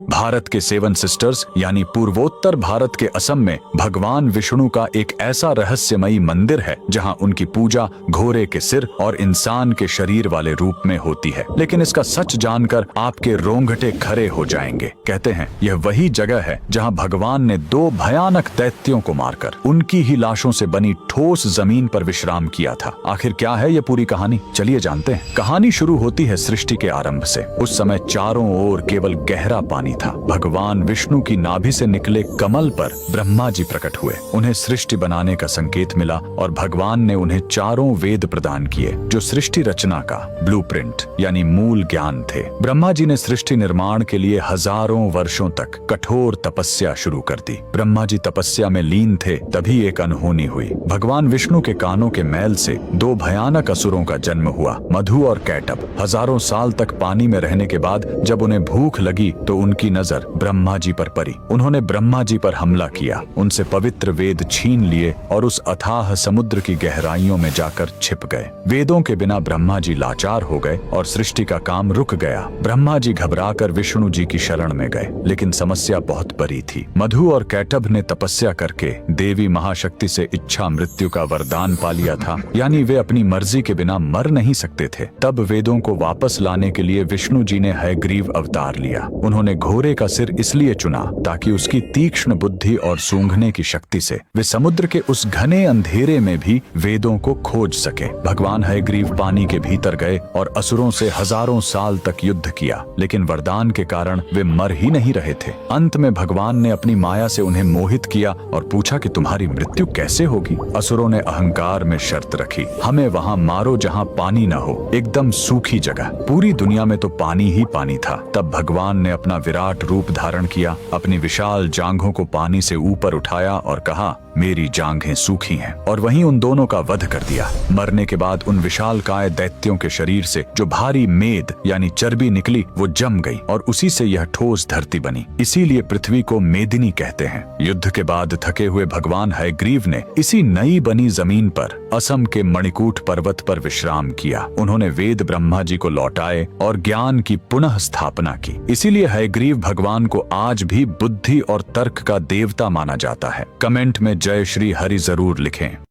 भारत के seven sisters यानी पूर्वोत्तर भारत के असम में भगवान विष्णु का एक ऐसा रहस्यमयी मंदिर है जहां उनकी पूजा घोड़े के सिर और इंसान के शरीर वाले रूप में होती है। लेकिन इसका सच जानकर आपके रोंगटे खड़े हो जाएंगे। कहते हैं यह वही जगह है जहां भगवान ने दो भयानक दैत्यों को मारकर उनकी ही लाशों से बनी ठोस जमीन पर विश्राम किया था। आखिर क्या है यह पूरी कहानी, चलिए जानते हैं। कहानी शुरू होती है सृष्टि के आरंभ से। उस समय चारों ओर केवल गहरा पानी था। भगवान विष्णु की नाभि से निकले कमल पर ब्रह्मा जी प्रकट हुए। उन्हें सृष्टि बनाने का संकेत मिला और भगवान ने उन्हें चारों वेद प्रदान किए जो सृष्टि रचना का ब्लूप्रिंट यानी मूल ज्ञान थे। ब्रह्मा जी ने सृष्टि निर्माण के लिए हजारों वर्षों तक कठोर तपस्या शुरू कर दी। ब्रह्मा जी तपस्या में लीन थे, तभी एक अनहोनी हुई। भगवान विष्णु के कानों के मैल से दो भयानक असुरों का जन्म हुआ, मधु और कैटभ। हजारों साल तक पानी में रहने के बाद जब उन्हें भूख लगी तो उनकी नजर ब्रह्मा जी पर पड़ी। उन्होंने ब्रह्मा जी पर हमला किया, उनसे पवित्र वेद छीन लिए और उस अथाह समुद्र की गहराइयों में जाकर छिप गए। वेदों के बिना ब्रह्मा जी लाचार हो गए और सृष्टि का काम रुक गया। ब्रह्मा जी घबराकर विष्णु जी की शरण में गए, लेकिन समस्या बहुत बड़ी थी। मधु और कैटभ ने तपस्या करके देवी महाशक्ति से इच्छा मृत्यु का वरदान पा लिया था, यानी वे अपनी मर्जी के बिना मर नहीं सकते थे। तब वेदों को वापस लाने के लिए विष्णु जी ने हयग्रीव अवतार लिया। उन्होंने घोड़े का सिर इसलिए चुना ताकि उसकी तीक्ष्ण बुद्धि और सूंघने की शक्ति से वे समुद्र के उस घने अंधेरे में भी वेदों को खोज सके। भगवान हयग्रीव पानी के भीतर गए और असुरों से हजारों साल तक युद्ध किया, लेकिन वरदान के कारण वे मर ही नहीं रहे थे। अंत में भगवान ने अपनी माया से उन्हें मोहित किया और पूछा कि तुम्हारी मृत्यु कैसे होगी। असुरों ने अहंकार में शर्त रखी, हमें वहां मारो जहां पानी न हो, एकदम सूखी जगह। पूरी दुनिया में तो पानी ही पानी था। तब भगवान ने अपना विराट रूप धारण किया, अपनी विशाल जांघों को पानी से ऊपर उठाया और कहा, मेरी जांघें सूखी हैं, और वहीं उन दोनों का वध कर दिया। मरने के बाद उन विशालकाय दैत्यों के शरीर से जो भारी मेद यानी चर्बी निकली वो जम गई और उसी से यह ठोस धरती बनी। इसीलिए पृथ्वी को मेदिनी कहते हैं। युद्ध के बाद थके हुए भगवान हयग्रीव ने इसी नई बनी जमीन पर असम के मणिकूट पर्वत पर विश्राम किया। उन्होंने वेद ब्रह्मा जी को लौटाए और ज्ञान की पुनः स्थापना की। इसीलिए हयग्रीव भगवान को आज भी बुद्धि और तर्क का देवता माना जाता है। कमेंट में जय श्री हरि जरूर लिखें।